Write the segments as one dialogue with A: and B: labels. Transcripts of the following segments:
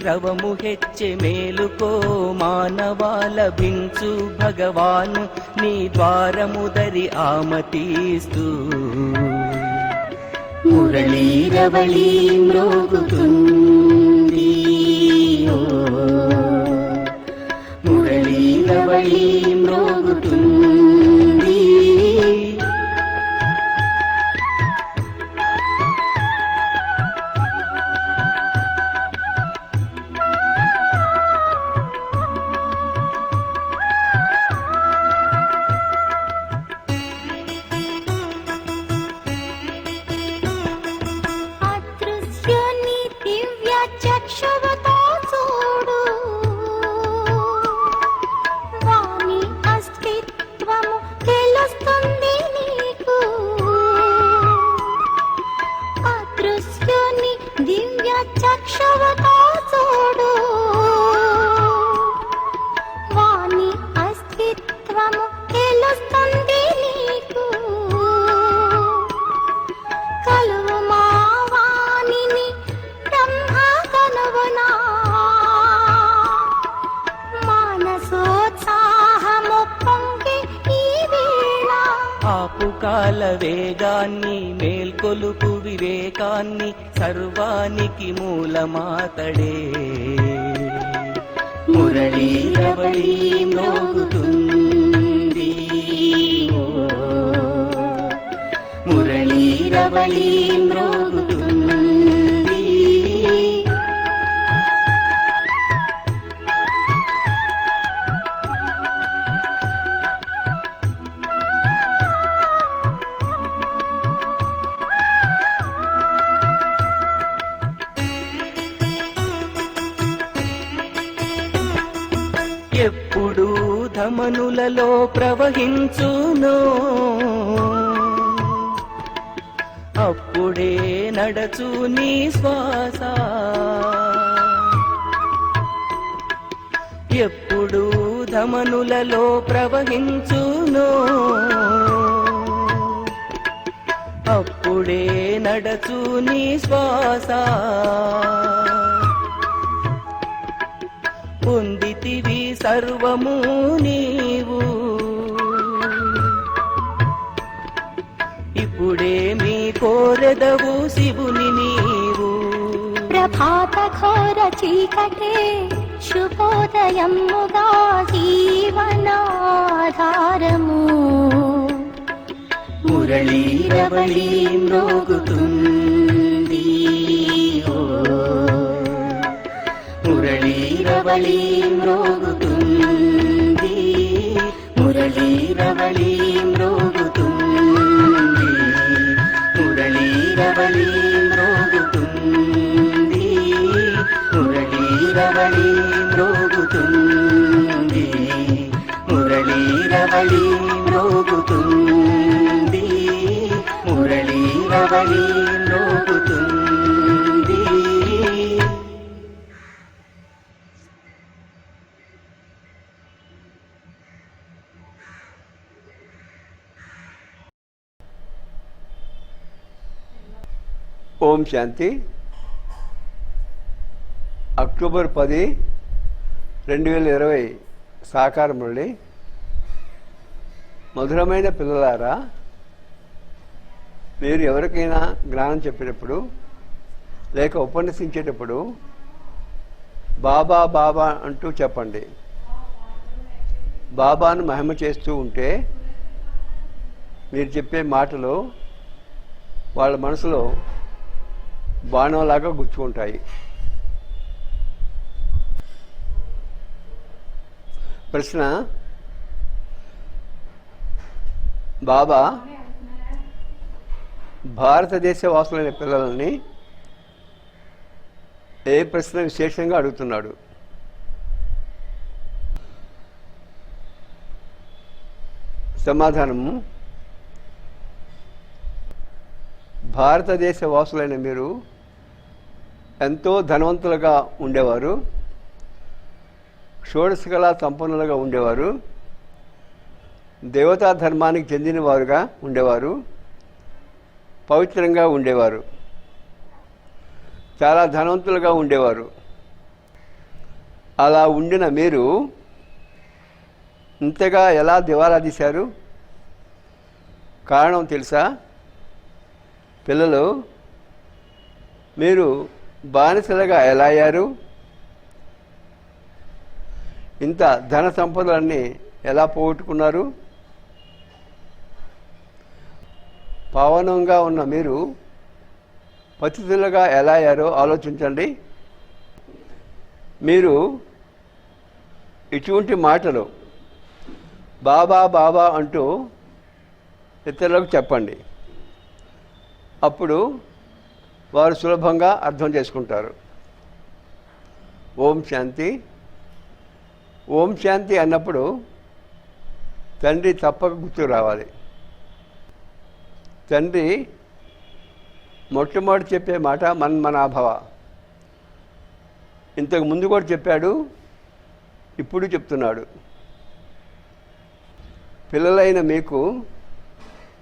A: రవము హెచ్చే మేలుకో మానవా లభించు భగవాను నీ ద్వారముదరి ఆమతిస్తూ
B: మురళీరవళి మ్రోగుతుంది మురళీరవళి మ్రోగుతుంది
A: ఆపుకాల వేగాన్ని మేల్కొలుపు వివేకాన్ని సర్వానికి మూలమాతడే
B: మురళీరవళి మ్రోగుతుంది మురళీరవళి మ్రోగుతుంది
A: ఎప్పుడు ధమనులలో ప్రవహించునో అప్పుడే నడచు నీ శ్వాస ఎప్పుడు ధమనులలో ప్రవహించునో అప్పుడే నడచు నీ శ్వాస పొందితివి సర్వము నీవు ఇప్పుడేమి కోరెదవు శివుని నీవు
B: ప్రభాత ఘోర చీకటే శుభోదయముగా జీవనాధారము మురళీరవళి మ్రోగుతుంది మురళీరవళి మ్రోగుతుంది మురళీరవళి మ్రోగుతుంది మురళీరవళి మ్రోగుతుంది మురళీరవళి మ్రోగుతుంది మురళీరవళి మ్రోగుతుంది మురళీరవళి మ్రోగుతుంది.
C: ఓం శాంతి. అక్టోబర్ 10, 2020 సాకార మురళి. మధురమైన పిల్లలారా, మీరు ఎవరికైనా జ్ఞానం చెప్పేటప్పుడు లేక ఉపన్యసించేటప్పుడు బాబా బాబా అంటూ చెప్పండి. బాబాను మహిమ చేస్తూ ఉంటే మీరు చెప్పే మాటలు వాళ్ళ మనసులో బాణంలాగా గుచ్చుకుంటాయి. ప్రశ్న: బాబా భారతదేశ వాసులైన పిల్లలని ఏ ప్రశ్న విశేషంగా అడుగుతున్నాడు? సమాధానము: భారతదేశ వాసులైన మీరు ఎంతో ధనవంతులుగా ఉండేవారు, షోడశకళా సంపన్నులుగా ఉండేవారు, దేవతా ధర్మానికి చెందినవారుగా ఉండేవారు, పవిత్రంగా ఉండేవారు, చాలా ధనవంతులుగా ఉండేవారు. అలా ఉండిన మీరు ఇంతగా ఎలా దివాలా తీశారు? కారణం తెలుసా? పిల్లలు, మీరు బానిసలుగా ఎలా అయ్యారు? ఇంత ధన సంపదలన్నీ ఎలా పోగొట్టుకున్నారు? పావనంగా ఉన్న మీరు పతితులుగా ఎలా అయ్యారో ఆలోచించండి. మీరు ఇటువంటి మాటలు బాబా బాబా అంటూ ఇతరులకు చెప్పండి. అప్పుడు వారు సులభంగా అర్థం చేసుకుంటారు. ఓం శాంతి. ఓం శాంతి అన్నప్పుడు తండ్రి తప్పక గుర్తుకు రావాలి. తండ్రి మొట్టమొదటి చెప్పే మాట మన్మనాభవ. ఇంతకు ముందు కూడా చెప్పాడు, ఇప్పుడు చెప్తున్నాడు. పిల్లలైన మీకు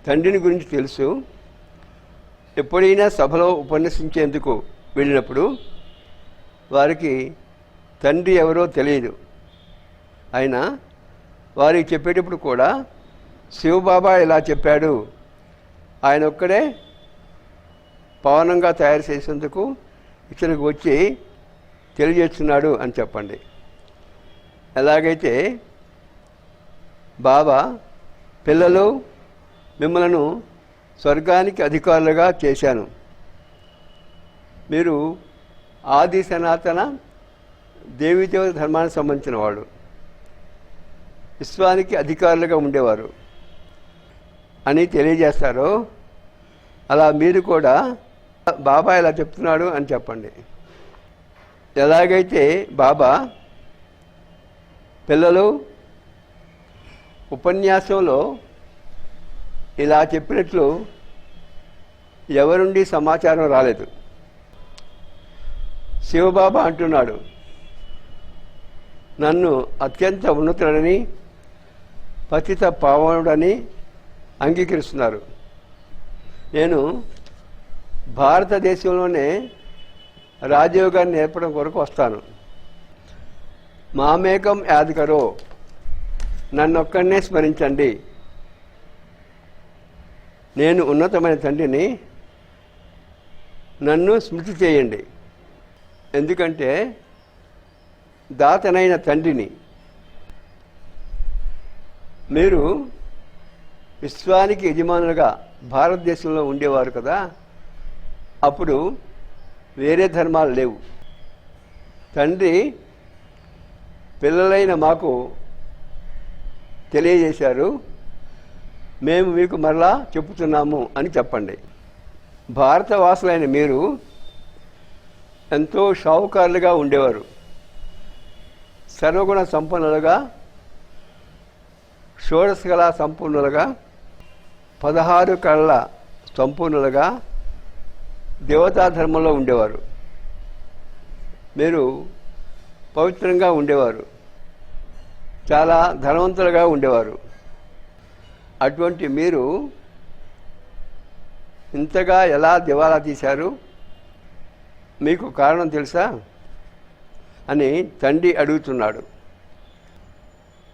C: తండ్రిని గురించి తెలుసు. ఎప్పుడైనా సభలో ఉపన్యసించేందుకు వెళ్ళినప్పుడు వారికి తండ్రి ఎవరో తెలియదు. అయినా వారికి చెప్పేటప్పుడు కూడా శివబాబా ఇలా చెప్పాడు, ఆయన ఒక్కడే పవనంగా తయారు చేసేందుకు ఇక్కడికి వచ్చి తెలియజేస్తున్నాడు అని చెప్పండి. ఎలాగైతే బాబా పిల్లలు మిమ్మలను స్వర్గానికి అధికారులుగా చేశాను, మీరు ఆది సనాతన దేవీదేవత ధర్మానికి సంబంధించిన వాళ్ళు, విశ్వానికి అధికారులుగా ఉండేవారు అని తెలియజేస్తారో, అలా మీరు కూడా బాబా ఇలా చెప్తున్నాడు అని చెప్పండి. ఎలాగైతే బాబా పిల్లలు ఉపన్యాసంలో ఇలా చెప్పినట్లు ఎవరుండి సమాచారం రాలేదు. శివబాబా అంటున్నాడు, నన్ను అత్యంత ఉన్నతుడని పతిత పావనుడని అంగీకరిస్తున్నారు. నేను భారతదేశంలోనే రాజయోగాన్ని నేర్పడం కొరకు వస్తాను. మామేకం యాదకరో, నన్నొక్కడనే స్మరించండి. నేను ఉన్నతమైన తండ్రిని, నన్ను స్మృతి చేయండి. ఎందుకంటే దాతనైన తండ్రిని. మీరు విశ్వానికి యజమానులుగా భారతదేశంలో ఉండేవారు కదా, అప్పుడు వేరే ధర్మాలు లేవు. తండ్రి పిల్లలైన మాకు తెలియజేశారు, మేము మీకు మరలా చెప్పుతున్నాము అని చెప్పండి. భారతవాసులైన మీరు ఎంతో షావుకారులుగా ఉండేవారు. సర్వగుణ సంపన్నులుగా, షోడశ కళా సంపూర్ణులుగా, 16 కళల సంపూర్ణులుగా దేవతా ధర్మంలో ఉండేవారు. మీరు పవిత్రంగా ఉండేవారు, చాలా ధనవంతులుగా ఉండేవారు. అటువంటి మీరు ఇంతగా ఎలా దివాలా తీశారు? మీకు కారణం తెలుసా అని తండ్రి అడుగుతున్నాడు.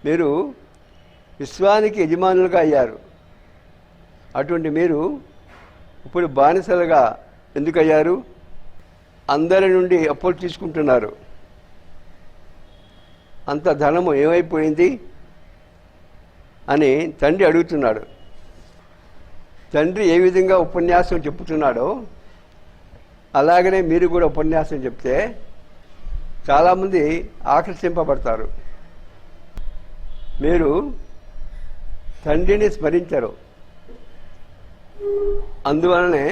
C: మీరు విశ్వానికి యజమానులుగా అయ్యారు. అటువంటి మీరు ఇప్పుడు బానిసలుగా ఎందుకు అయ్యారు? అందరి నుండి అప్పులు తీసుకుంటున్నారు. అంత ధనము ఏమైపోయింది అని తండ్రి అడుగుతున్నాడు. తండ్రి ఏ విధంగా ఉపన్యాసం చెప్తున్నాడో అలాగనే మీరు కూడా ఉపన్యాసం చెప్తే చాలామంది ఆకర్షింపబడతారు. మీరు తండ్రిని స్మరించరు, అందువలనే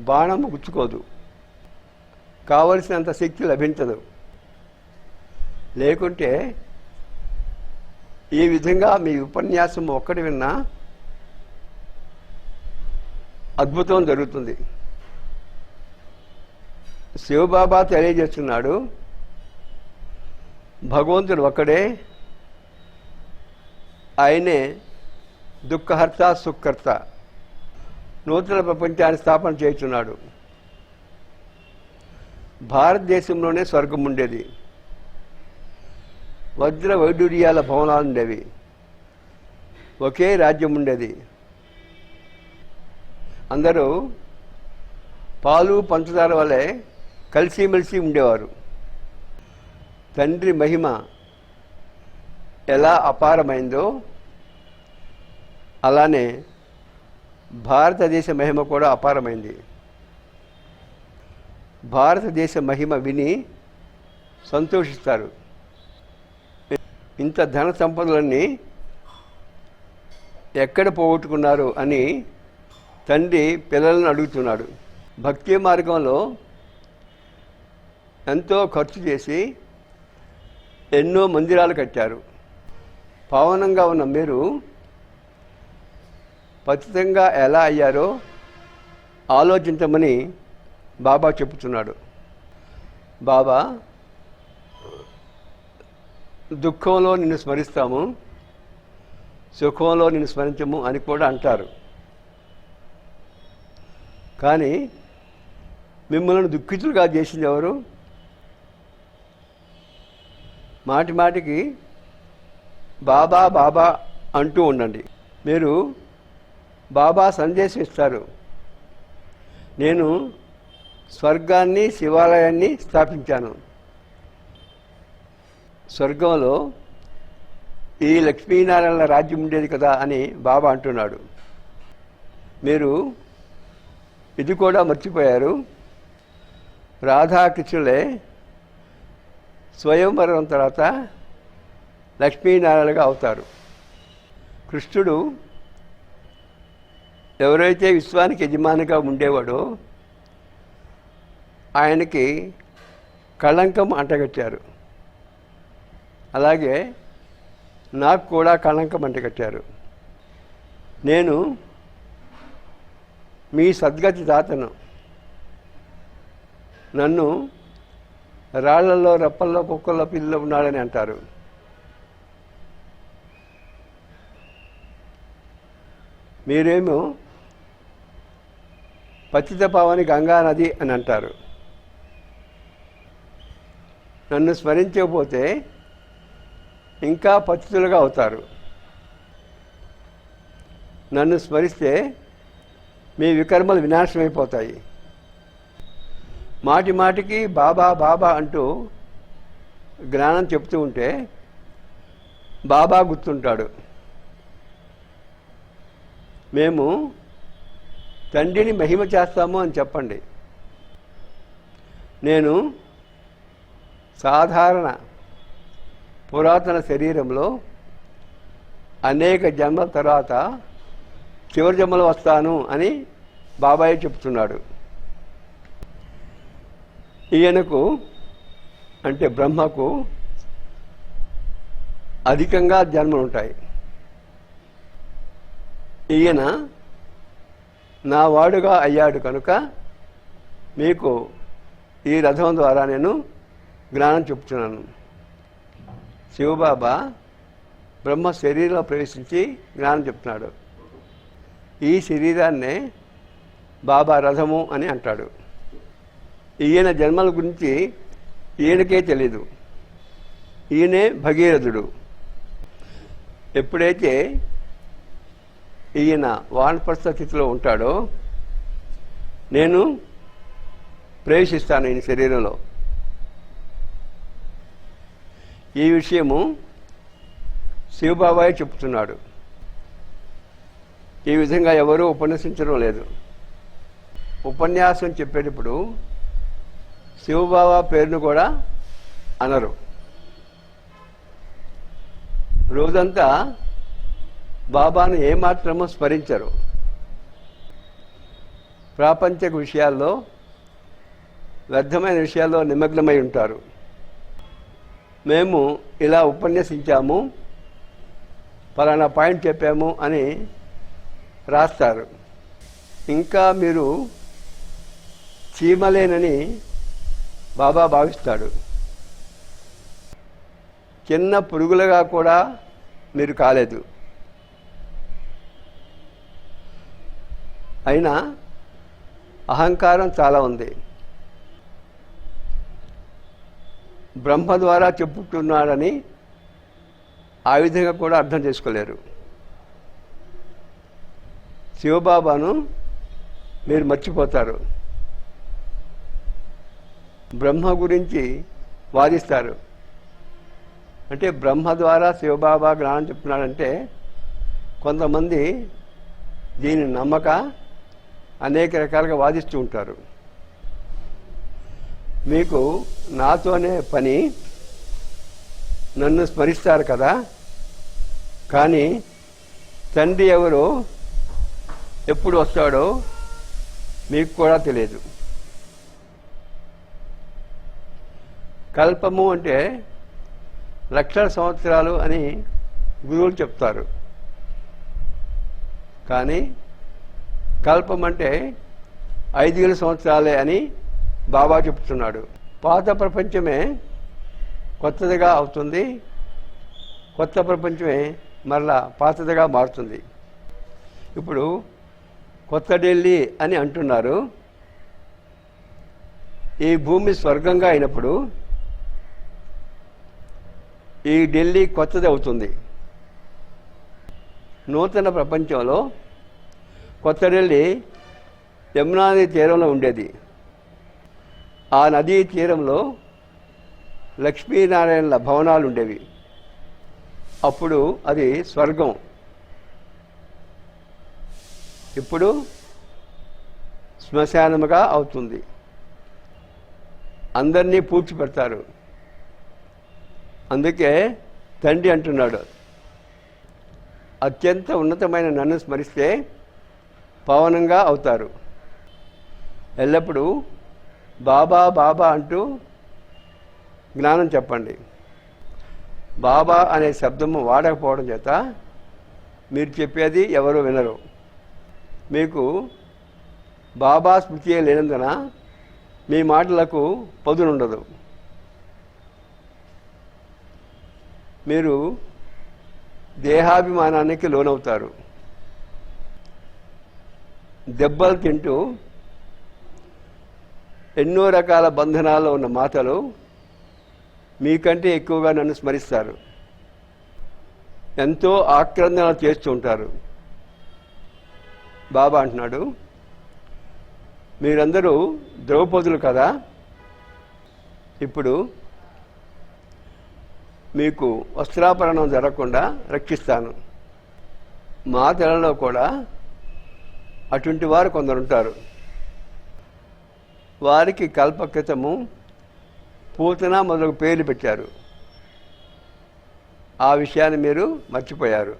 C: బాణము గుచ్చుకోదు, కావలసినంత శక్తి లభించదు. లేకుంటే ఈ విధంగా మీ ఉపన్యాసం ఒక్కటి విన్నా అద్భుతం జరుగుతుంది. శివబాబా తెలియజేస్తున్నాడు, భగవంతుడు ఒక్కడే, ఆయనే దుఃఖహర్త సుఖకర్త, నూతన ప్రపంచాన్ని స్థాపన చేస్తున్నాడు. భారతదేశంలోనే స్వర్గం ఉండేది, వజ్ర వైడూర్యాల భవనాలు ఉండేవి. ఒకే రాజ్యం ఉండేది. అందరూ పాలు పంచదార వలె కలిసిమెలిసి ఉండేవారు. తండ్రి మహిమ ఎలా అపారమైందో అలానే భారతదేశ మహిమ కూడా అపారమైంది. భారతదేశ మహిమ విని సంతోషిస్తారు. ఇంత ధన సంపదలన్నీ ఎక్కడ పోగొట్టుకున్నారు అని తండ్రి పిల్లలను అడుగుతున్నాడు. భక్తి మార్గంలో ఎంతో ఖర్చు చేసి ఎన్నో మందిరాలు కట్టారు. పావనంగా ఉన్న మీరు పతితంగా ఎలా అయ్యారో ఆలోచించమని బాబా చెబుతున్నాడు. బాబా, దుఃఖంలో నిన్ను స్మరిస్తాము, సుఖంలో నిన్ను స్మరించము అని కూడా అంటారు. కానీ మిమ్మల్ని దుఃఖితులుగా చేసింది ఎవరు? మాటి మాటికి బాబా బాబా అంటూ ఉండండి. మీరు బాబా సందేశం ఇస్తారు. నేను స్వర్గాన్ని శివాలయాన్ని స్థాపించాను. స్వర్గంలో ఈ లక్ష్మీనారాయణ రాజ్యం ఉండేది కదా అని బాబా అంటున్నాడు. మీరు ఇది కూడా మర్చిపోయారు. రాధాకృష్ణులే స్వయంవరం తర్వాత లక్ష్మీనారాయణగా అవుతారు. కృష్ణుడు ఎవరైతే విశ్వానికి యజమానిగా ఉండేవాడో ఆయనకి కళంకం అంటగట్టారు. అలాగే నాకు కూడా కళంకం అంటగట్టారు. నేను మీ సద్గతి దాతను. నన్ను రాళ్లలో రప్పల్లో కుక్కల్లో పిల్లలు ఉన్నాడని అంటారు. మీరేమో పతిత పావని గంగా నది అని అంటారు. నన్ను స్మరించకపోతే ఇంకా పతితులుగా అవుతారు. నన్ను స్మరిస్తే మీ వికర్మలు వినాశమైపోతాయి. మాటి మాటికి బాబా బాబా అంటూ జ్ఞానం చెప్తూ ఉంటే బాబా గుర్తుంటాడు. మేము తండ్రిని మహిమ చేస్తాము అని చెప్పండి. నేను సాధారణ పురాతన శరీరంలో అనేక జన్మల తర్వాత చివరి జన్మలు వస్తాను అని బాబాయ్ చెప్తున్నాడు. ఈయనకు అంటే బ్రహ్మకు అధికంగా జన్మలు ఉంటాయి. ఈయన నా వాడుగా అయ్యాడు కనుక మీకు ఈ రథం ద్వారా నేను జ్ఞానం చెప్తున్నాను. శివబాబా బ్రహ్మ శరీరంలో ప్రవేశించి జ్ఞానం చెప్తున్నాడు. ఈ శరీరాన్నే బాబా రథము అని అంటాడు. ఈయన జన్మల గురించి ఈయనకే తెలీదు. ఈయనే భగీరథుడు. ఎప్పుడైతే ఈయన వానప్రస్థ స్థితిలో ఉంటాడో నేను ప్రవేశిస్తాను ఈయన శరీరంలో. ఈ విషయము శివబాబాయ్ చెప్తున్నాడు. ఈ విధంగా ఎవరూ ఉపన్యసించడం లేదు. ఉపన్యాసం చెప్పేటప్పుడు శివబాబా పేరును కూడా అనరు. రోజంతా బాబాను ఏమాత్రమూ స్మరించరు. ప్రాపంచిక విషయాల్లో వ్యర్థమైన విషయాల్లో నిమగ్నమై ఉంటారు. మేము ఇలా ఉపన్యసించాము, పలానా పాయింట్ చెప్పాము అని రాస్తారు. ఇంకా మీరు చీమలేనని బాబా భావిస్తాడు. చిన్న పురుగులుగా కూడా మీరు కాలేదు. అయినా అహంకారం చాలా ఉంది. బ్రహ్మ ద్వారా చెప్పుతున్నాడని ఆ విధంగా కూడా అర్థం చేసుకోలేరు. శివబాబాను మీరు మర్చిపోతారు. బ్రహ్మ గురించి వాదిస్తారు. అంటే బ్రహ్మ ద్వారా శివబాబా జ్ఞానం చెప్తున్నాడంటే కొంతమంది దీన్ని నమ్మక అనేక రకాలుగా వాదిస్తూ ఉంటారు. మీకు నాతోనే పని, నన్ను స్మరిస్తారు కదా, కానీ తండ్రి ఎవరో ఎప్పుడు వస్తాడో మీకు కూడా తెలియదు. కల్పము అంటే లక్షల సంవత్సరాలు అని గురువులు చెప్తారు. కానీ కల్పం అంటే 5,000 సంవత్సరాలే అని బాబా చెప్తున్నాడు. పాత ప్రపంచమే కొత్తదిగా అవుతుంది, కొత్త ప్రపంచమే మరలా పాతదిగా మారుతుంది. ఇప్పుడు కొత్త ఢిల్లీ అని అంటున్నారు. ఈ భూమి స్వర్గంగా అయినప్పుడు ఈ ఢిల్లీ కొత్తది అవుతుంది. నూతన ప్రపంచంలో కొత్త ఢిల్లీ యమునా నది తీరంలో ఉండేది. ఆ నదీ తీరంలో లక్ష్మీనారాయణల భవనాలు ఉండేవి. అప్పుడు అది స్వర్గం. ఇప్పుడు శ్మశానముగా అవుతుంది. అందరినీ పూడ్చిపెడతారు. అందుకే తండ్రి అంటున్నాడు, అత్యంత ఉన్నతమైన నన్ను స్మరిస్తే పవనంగా అవుతారు. ఎల్లప్పుడూ బాబా బాబా అంటూ జ్ఞానం చెప్పండి. బాబా అనే శబ్దము వాడకపోవడం చేత మీరు చెప్పేది ఎవరు వినరు. మీకు బాబా స్మృతి లేనందున మీ మాటలకు పదునుండదు. మీరు దేహాభిమానానికి లోనవుతారు. దెబ్బలు తింటూ ఎన్నో రకాల బంధనాల్లో ఉన్న మాటలు మీకంటే ఎక్కువగా నన్ను స్మరిస్తారు. ఎంతో ఆక్రందన చేస్తూ ఉంటారు. బాబా అంటున్నాడు, మీరందరూ ద్రౌపదులు కదా, ఇప్పుడు మీకు వస్త్రాపరణం జరగకుండా రక్షిస్తాను. మా తెలలో కూడా అటువంటి వారు కొందరుంటారు. వారికి కల్పకృతము పూతన మొదలగు పేర్లు పెట్టారు. ఆ విషయాన్ని మీరు మర్చిపోయారు.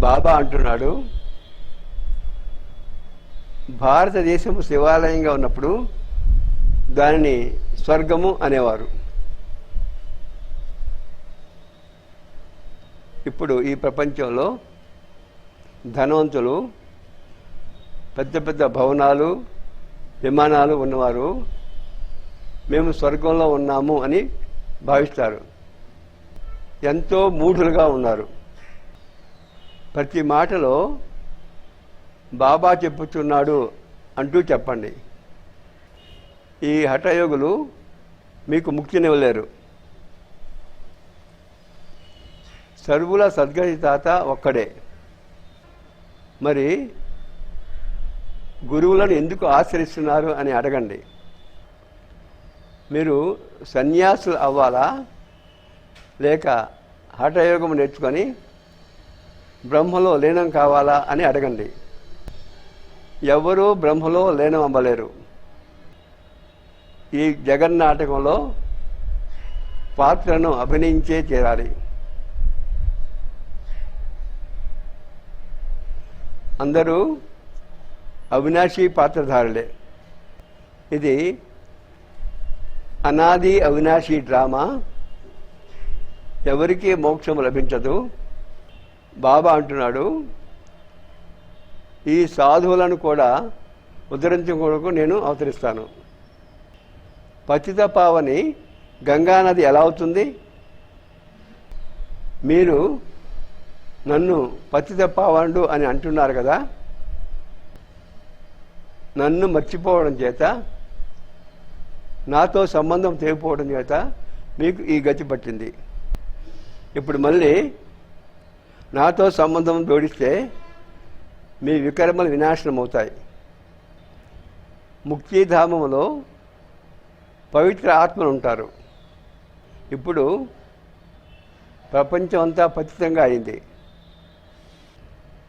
C: బాబా అంటున్నాడు, భారతదేశము శివాలయంగా ఉన్నప్పుడు దానిని స్వర్గము అనేవారు. ఇప్పుడు ఈ ప్రపంచంలో ధనవంతులు, పెద్ద పెద్ద భవనాలు, విమానాలు ఉన్నవారు మేము స్వర్గంలో ఉన్నాము అని భావిస్తారు. ఎంతో మూఢులుగా ఉన్నారు. ప్రతి మాటలో బాబా చెప్పుతున్నాడు అంటూ చెప్పండి. ఈ హఠయోగులు మీకు ముక్తినివ్వలేరు. సర్వుల సద్గతి తాత ఒక్కడే. మరి గురువులను ఎందుకు ఆశ్రయిస్తున్నారు అని అడగండి. మీరు సన్యాసులు అవ్వాలా, లేక హఠయోగం నేర్చుకొని బ్రహ్మలో లీనం కావాలా అని అడగండి. ఎవరూ బ్రహ్మలో లీనం అవ్వలేరు. ఈ జగన్నాటకంలో పాత్రను అభినయించే చేరాలి. అందరూ అవినాశీ పాత్రధారులే. ఇది అనాది అవినాశీ డ్రామా. ఎవరికీ మోక్షం లభించదు. బాబా అంటున్నాడు, ఈ సాధువులను కూడా ఉద్ధరించుకోవడానికి నేను అవతరిస్తాను. పతిత పావని గంగానది ఎలా అవుతుంది? మీరు నన్ను పతిత పావనుడు అని అంటున్నారు కదా. నన్ను మర్చిపోవడం చేత నాతో సంబంధం తెగిపోవడం చేత మీకు ఈ గతి పట్టింది. ఇప్పుడు మళ్ళీ నాతో సంబంధం జోడిస్తే మీ వికర్మలు వినాశనం అవుతాయి. ముక్తిధామంలో పవిత్ర ఆత్మలు ఉంటారు. ఇప్పుడు ప్రపంచం అంతా పతితంగా అయింది.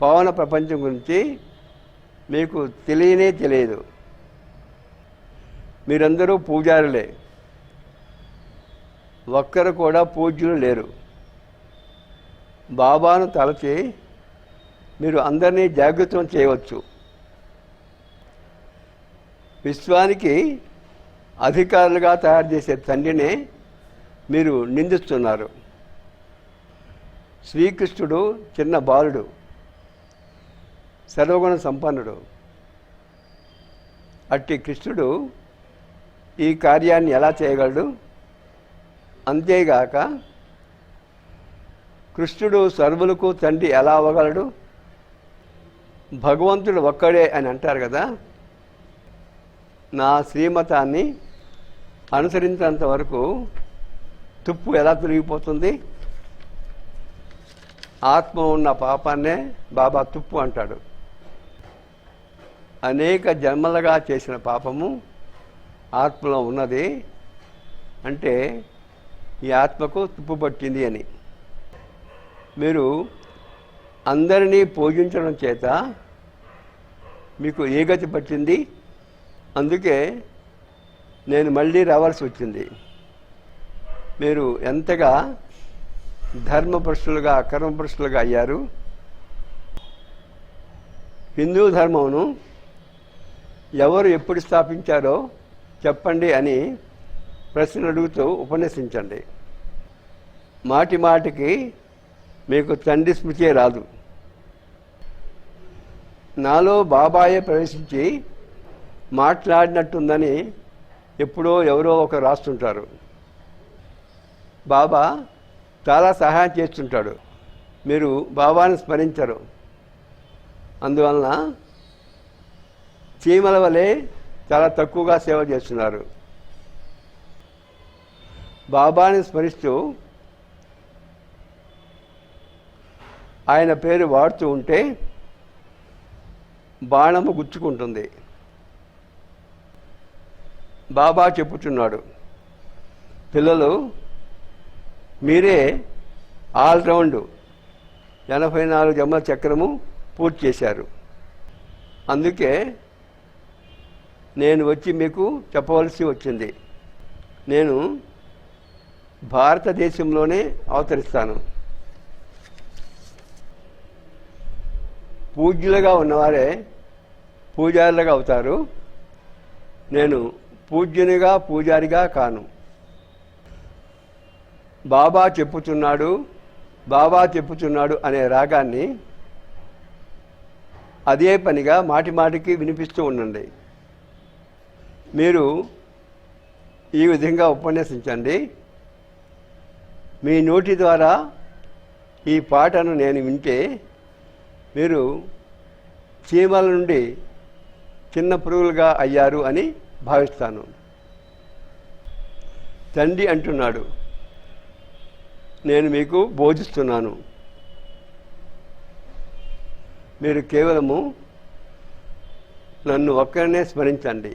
C: పవన ప్రపంచం గురించి మీకు తెలియనే తెలియదు. మీరందరూ పూజారులే, ఒక్కరు కూడా పూజ్యులు లేరు. బాబాను తలచి మీరు అందరినీ జాగృతం చేయవచ్చు. విశ్వానికి అధికారులుగా తయారు చేసే తండ్రినే మీరు నిందిస్తున్నారు. శ్రీకృష్ణుడు చిన్న బాలుడు, సర్వగుణ సంపన్నుడు. అట్టి కృష్ణుడు ఈ కార్యాన్ని ఎలా చేయగలడు? అంతేగాక కృష్ణుడు సర్వులకు తండ్రి ఎలా అవ్వగలడు? భగవంతుడు ఒక్కడే అని అంటారు కదా. నా శ్రీమతాన్ని అనుసరించినంత వరకు తుప్పు ఎలా తొలగిపోతుంది? ఆత్మ ఉన్న పాపాన్నే బాబా తుప్పు అంటాడు. అనేక జన్మలుగా చేసిన పాపము ఆత్మలో ఉన్నది అంటే ఈ ఆత్మకు తుప్పు పట్టింది అని. మీరు అందరినీ పూజించడం చేత మీకు ఏ గతి పట్టింది? అందుకే నేను మళ్ళీ రావాల్సి వచ్చింది. మీరు ఎంతగా ధర్మపురుషులుగా కర్మపురుషులుగా అయ్యారు. హిందూ ధర్మమును ఎవరు ఎప్పుడు స్థాపించారో చెప్పండి అని ప్రశ్నలు అడుగుతూ ఉపన్యసించండి. మాటి మాటికి మీకు తండ్రి స్మృతే రాదు. నాలో బాబాయే ప్రవేశించి మాట్లాడినట్టుందని ఎప్పుడో ఎవరో ఒకరు రాస్తుంటారు. బాబా చాలా సహాయం చేస్తుంటాడు, మీరు బాబాని స్మరించరు. అందువలన చీమల వలె చాలా తక్కువగా సేవ చేస్తున్నారు. బాబాని స్మరిస్తూ ఆయన పేరు వాడుతూ ఉంటే బాణము గుచ్చుకుంటుంది. బాబా చెప్పుచున్నాడు, పిల్లలు మీరే ఆల్రౌండ్ 84 జన్మల చక్రము పూర్తి చేశారు. అందుకే నేను వచ్చి మీకు చెప్పవలసి వచ్చింది. నేను భారతదేశంలోనే అవతరిస్తాను. పూజ్యులుగా ఉన్నవారే పూజారులుగా అవుతారు. నేను పూజ్యునిగా పూజారిగా కాను. బాబా చెప్పుచున్నాడు, బాబా చెప్పుచున్నాడు అనే రాగాన్ని అదే పనిగా మాటి మాటికి వినిపిస్తూ ఉండండి. మీరు ఈ విధంగా ఉపన్యసించండి. మీ నోటి ద్వారా ఈ పాటను నేను వింటే మీరు చీమల నుండి చిన్న పురుగులుగా అయ్యారు అని భావిస్తాను. తండ్రి అంటున్నాడు, నేను మీకు బోధిస్తున్నాను. మీరు కేవలము నన్ను ఒక్కరినే స్మరించండి.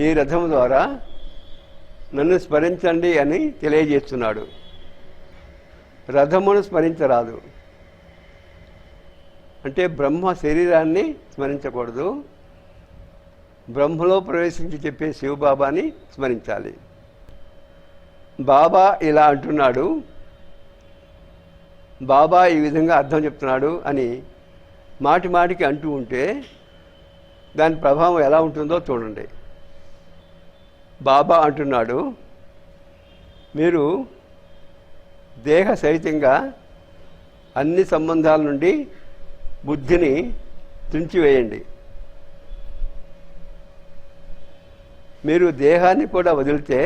C: ఈ రథం ద్వారా నన్ను స్మరించండి అని తెలియజేస్తున్నాడు. రథమును స్మరించరాదు అంటే బ్రహ్మ శరీరాన్ని స్మరించకూడదు. బ్రహ్మలో ప్రవేశించి చెప్పే శివబాబాని స్మరించాలి. బాబా ఇలా అంటున్నాడు, బాబా ఈ విధంగా అర్థం చెప్తున్నాడు అని మాటి మాటికి అంటూ ఉంటే దాని ప్రభావం ఎలా ఉంటుందో చూడండి. బాబా అంటున్నాడు, మీరు దేహ సహితంగా అన్ని సంబంధాల నుండి బుద్ధిని తుంచివేయండి. మీరు దేహాన్ని కూడా వదిలితే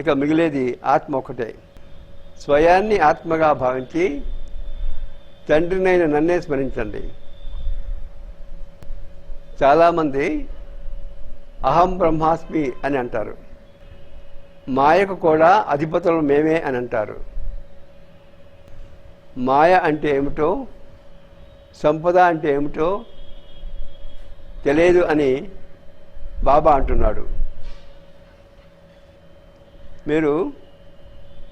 C: ఇక మిగిలేది ఆత్మ ఒకటే. స్వయాన్ని ఆత్మగా భావించి తండ్రినైన నన్నే స్మరించండి. చాలామంది అహం బ్రహ్మాస్మి అని అంటారు. మాయకు కూడా అధిపతులు మేమే అని అంటారు. మాయ అంటే ఏమిటో, సంపద అంటే ఏమిటో తెలియదు అని బాబా అంటున్నాడు. మీరు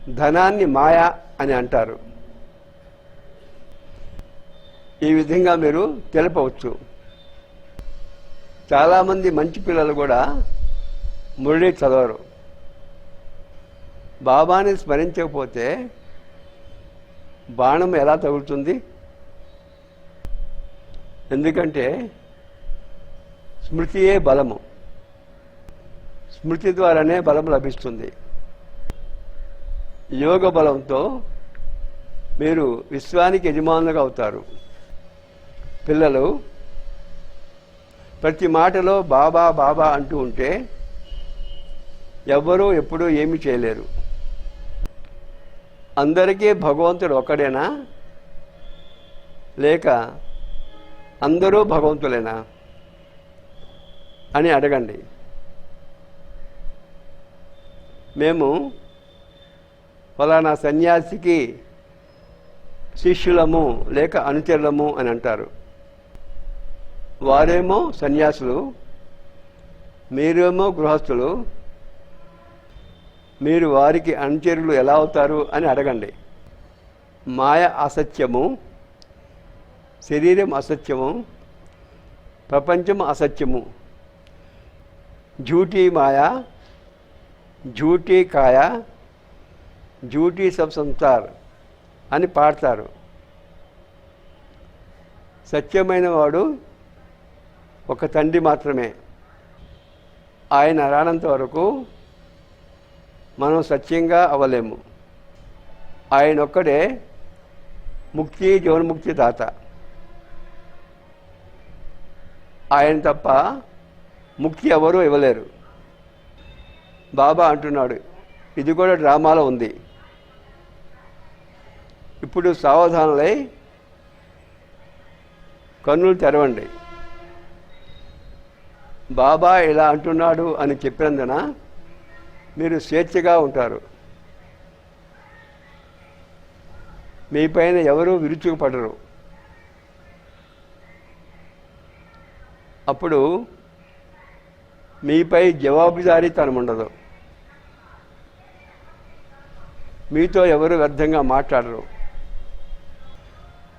C: ధనాన్ని మాయ అని అంటారు. ఈ విధంగా మీరు తెలపవచ్చు. చాలామంది మంచి పిల్లలు కూడా మురళి చదవరు. బాబాని స్మరించకపోతే బాణం ఎలా తగులుతుంది? ఎందుకంటే స్మృతియే బలము. స్మృతి ద్వారానే బలం లభిస్తుంది. యోగ బలంతో మీరు విశ్వానికి యజమానులుగా అవుతారు. పిల్లలు ప్రతి మాటలో బాబా బాబా అంటూ ఉంటే ఎవ్వరూ ఎప్పుడూ ఏమీ చేయలేరు. అందరికీ భగవంతుడు ఒక్కడేనా, లేక అందరూ భగవంతులేనా అని అడగండి. మేము ఫలానా సన్యాసికి శిష్యులము లేక అనుచరులము అని అంటారు. వారేమో సన్యాసులు, మీరేమో గృహస్థులు. మీరు వారికి అనుచరులు ఎలా అవుతారు అని అడగండి. మాయ అసత్యము, శరీరం అసత్యము, ప్రపంచం అసత్యము. झूठी माया, झूठी కాయ, झूठी सब संसार అని పాడతారు. సత్యమైన వాడు ఒక తండ్రి మాత్రమే. ఆయన రానంత వరకు మనం సత్యంగా అవ్వలేము. ఆయన ఒక్కడే ముక్తి, జీవన్ముక్తి దాత. ఆయన తప్ప ముక్తి ఎవరూ ఇవ్వలేరు. బాబా అంటున్నాడు, ఇది కూడా డ్రామాలో ఉంది. ఇప్పుడు సావధానులై కన్నులు తెరవండి. బాబా ఇలా అంటున్నాడు అని చెప్పినందున మీరు స్వేచ్ఛగా ఉంటారు. మీ పైన ఎవరూ విరుచుకుపడరు. అప్పుడు మీపై జవాబుదారీతనం ఉండదు. మీతో ఎవరు వ్యర్థంగా మాట్లాడరు.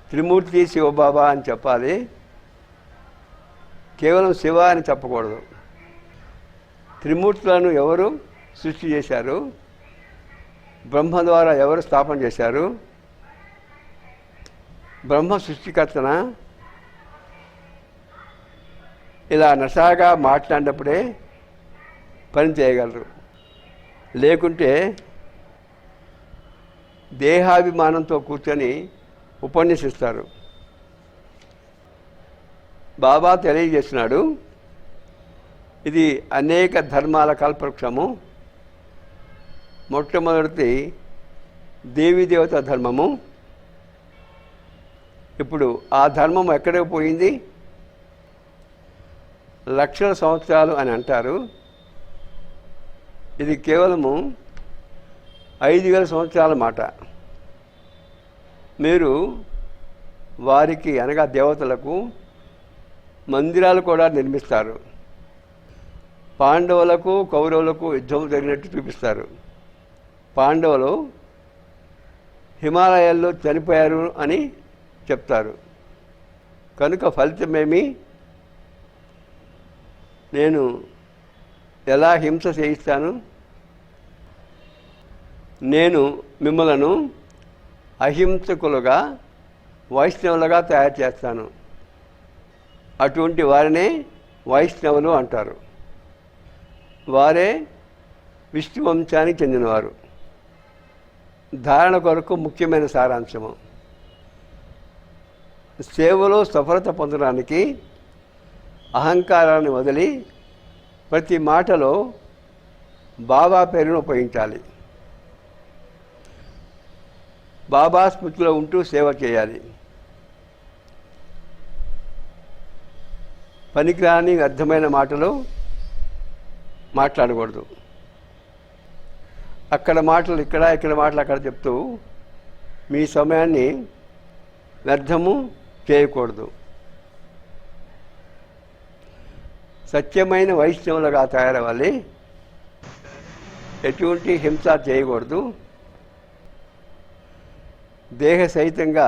C: త్రిమూర్తి శివబాబా అని చెప్పాలి, కేవలం శివ అని చెప్పకూడదు. త్రిమూర్తులను ఎవరు సృష్టి చేశారు? బ్రహ్మ ద్వారా ఎవరు స్థాపన చేశారు? బ్రహ్మ సృష్టికర్తన. ఇలా నషాగా మాట్లాడినప్పుడే పని చేయగలరు. లేకుంటే దేహాభిమానంతో కూర్చొని ఉపన్యసిస్తారు. బాబా తెలియజేస్తున్నాడు, ఇది అనేక ధర్మాల కల్పవృక్షము. మొట్టమొదటి దేవీదేవత ధర్మము. ఇప్పుడు ఆ ధర్మం ఎక్కడికి పోయింది? లక్షల సంవత్సరాలు అని అంటారు. ఇది కేవలము 5000 సంవత్సరాల మాట. మీరు వారికి అనగా దేవతలకు మందిరాలు కూడా నిర్మిస్తారు. పాండవులకు కౌరవులకు యుద్ధం జరిగినట్టు చూపిస్తారు. పాండవులు హిమాలయాల్లో చనిపోయారు అని చెప్తారు. కనుక ఫలితమేమి? నేను ఎలా హింస చేయిస్తాను? నేను మిమ్మలను అహింసకులుగా, వైష్ణవులుగా తయారు చేస్తాను. అటువంటి వారినే వైష్ణవులు అంటారు. వారే విష్ణు వంశానికి చెందినవారు. ధారణ కొరకు ముఖ్యమైన సారాంశము, సేవలో సఫలత పొందడానికి అహంకారాన్ని వదిలి ప్రతి మాటలో బాబా పేరును ఉపయోగించాలి. బాబా స్మృతిలో ఉంటూ సేవ చేయాలి. పనికిరాని వ్యర్థమైన మాటలు మాట్లాడకూడదు. అక్కడ మాటలు ఇక్కడ, ఇక్కడ మాటలు అక్కడ చెప్తూ మీ సమయాన్ని వ్యర్థము చేయకూడదు. సత్యమైన వైష్ణవులుగా తయారవ్వాలి. ఎటువంటి హింస చేయకూడదు. దేహ సహితంగా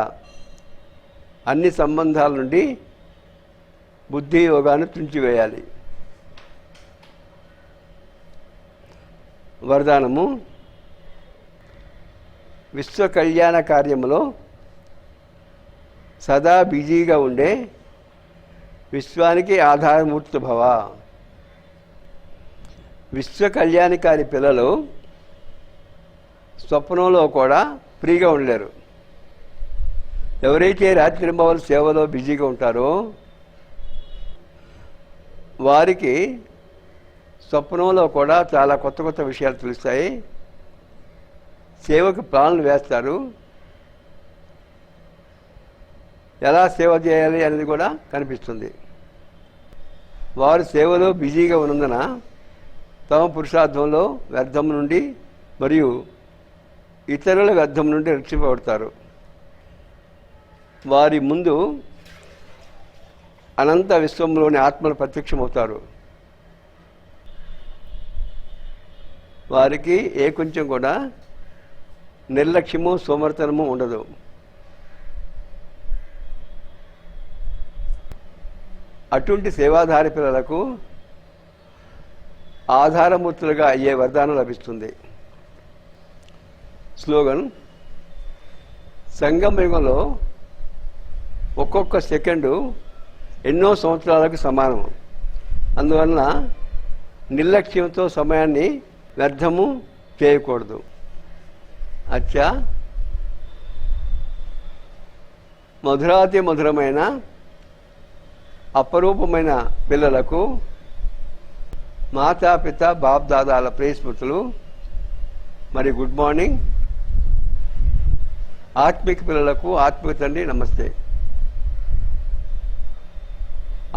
C: అన్ని సంబంధాల నుండి బుద్ధి యోగాన్ని తుంచివేయాలి. వరదానము: విశ్వ కళ్యాణ కార్యములో సదా బిజీగా ఉండే విశ్వానికి ఆధారమూర్తి భవ. విశ్వ కళ్యాణకారి పిల్లలు స్వప్నంలో కూడా ఫ్రీగా ఉండలేరు. ఎవరైతే రాత్రింబవల సేవలో బిజీగా ఉంటారో వారికి స్వప్నంలో కూడా చాలా కొత్త కొత్త విషయాలు తెలుస్తాయి. సేవకు ప్లాన్లు వేస్తారు. ఎలా సేవ చేయాలి అనేది కూడా కనిపిస్తుంది. వారు సేవలో బిజీగా ఉన్నందున తమ పురుషార్థంలో వ్యర్థం నుండి మరియు ఇతరుల వ్యర్థం నుండి రక్షింపబడతారు. వారి ముందు అనంత విశ్వంలోని ఆత్మలు ప్రత్యక్షమవుతారు. వారికి ఏ కొంచెం కూడా నిర్లక్ష్యము సోమర్తనము ఉండదు. అటువంటి సేవాధారి పిల్లలకు ఆధారమూర్తులుగా అయ్యే వరదానం లభిస్తుంది. స్లోగన్: సంగమ యుగంలో ఒక్కొక్క సెకండు ఎన్నో సంవత్సరాలకు సమానం. అందువలన నిర్లక్ష్యంతో సమయాన్ని వ్యర్థము చేయకూడదు. అచ్చా, మధురాతి మధురమైన అపరూపమైన పిల్లలకు మాతాపిత బాప్దాదాల ప్రేస్మృతులు. మరి గుడ్ మార్నింగ్. ఆత్మిక పిల్లలకు ఆత్మిక తండ్రి నమస్తే.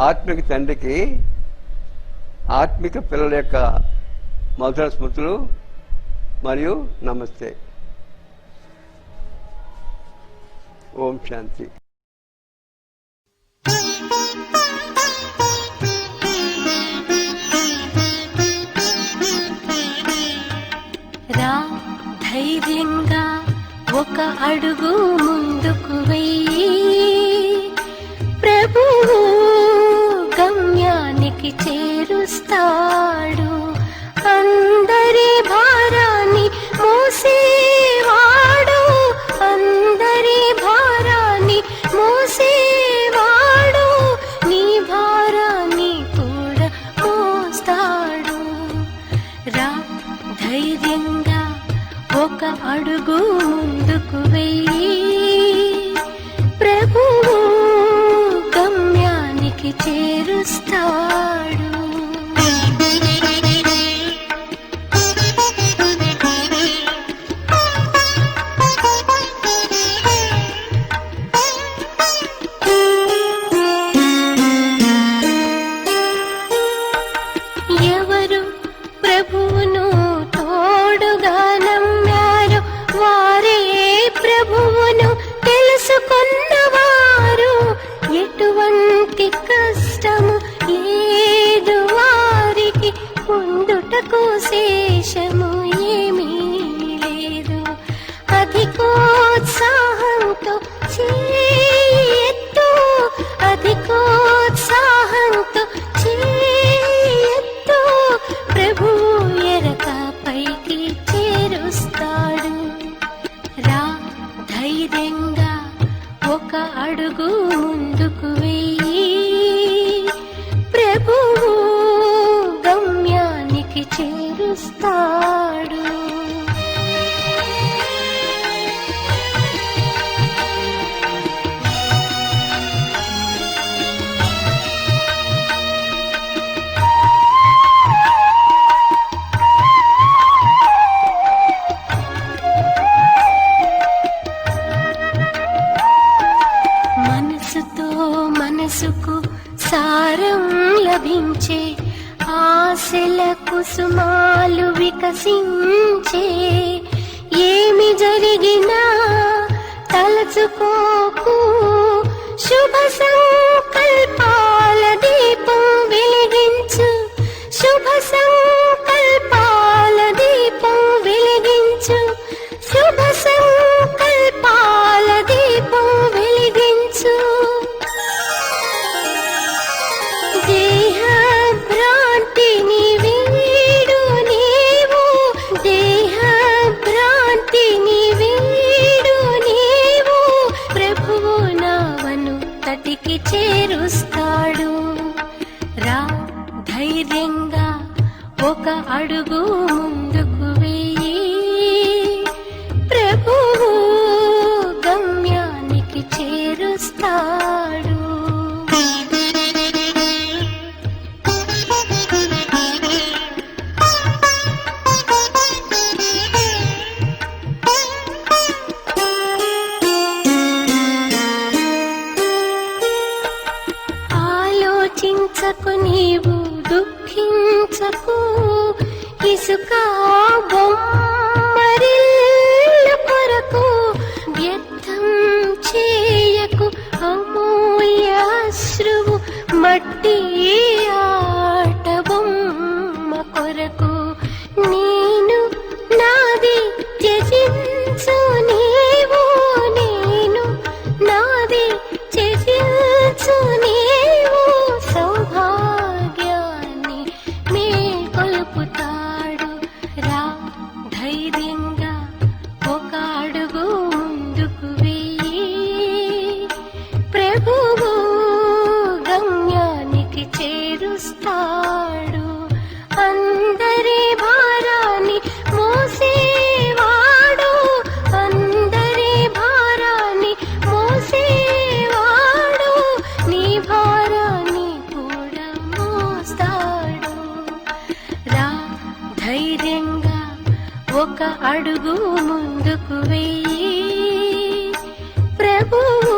C: ఆత్మిక తండ్రికి ఆత్మిక పిల్లల యొక్క మధుర స్మృతులు మరియు నమస్తే. ఓం శాంతి.
B: రా ధైర్యంగా ఒక అడుగు ముందుకు వెయ్యి, ప్రభువు గమ్యానికి చేరుస్తాడు. అందరి భారాన్ని మోసేవాడు, అందరి భారాన్ని మోసేవాడు, నీ భారాన్ని కూడా మోస్తాడు. రా ధైర్యంగా ఒక అడుగు ముందుకు వెయ్యి, ప్రభువు గమ్యానికి చేరుస్తాడు. ఎవరు ప్రభువును తోడుగా నమ్మారు వారే ప్రభువును తెలుసుకున్నవారు. ఎటువంటి కష్టము లేదు వారికి, పొందుటకు శేషము ఏమీ లేదు. అధికోత్సాహంతో చేయెత్తు, అధికోత్సాహంతో చేయెత్తు, ప్రభువు ఎరక పైకి చేరుస్తాడు. రా ధైర్యంగా ఒక అడుగు ముందుకు వెయ్యి, ప్రభువు గమ్యానికి చేరుస్తాడు. మనసుతో మనసుకు సారం లభించే ఆశల కుసుమాలు వికసించే, ఏమి జరిగినా తలచుకోకు, శుభ సంకల్పాల దీపం వెలిగించు, శుభ సంకల్పాల దీపం వెలిగించు, శుభ సంకల్పాల దీపం వెలిగించు. దేహ భ్రాంతిని వీడు నీవు, దేహ భ్రాంతిని వీడు నీవు, ప్రభువు నావను తటికి చేరుస్తాడు. రా ధైర్యంగా ఒక అడుగు ముందుకు వేయి, ప్రభువు గమ్యానికి చేరుస్తాడు. ఆలోచించకు నీవు దుఃఖించకు, ఇసుక బొమ్మరిల్లు కొరకు వ్యర్థం చేయకు, అమూల్య అశ్రువు మట్టి ఆట బొమ్మ కొరకు. నేను నాది త్యజించు నీవు, నేను నాది త్యజించు నీవు, సౌభాగ్యాన్ని మేల్కొల్పుతాడు. రా ధైర్యంగా ఒక అడుగు ముందుకు వేయి, ప్రభువు గమ్యానికి చేరుస్తాడు. అందరి భారాన్ని మోసేవాడు, అందరి భారాన్ని మోసేవాడు, నీ భారాన్ని కూడా మోస్తాడు. రా ధైర్యంగా ఒక అడుగు ముందుకు వేయి, ప్రభువు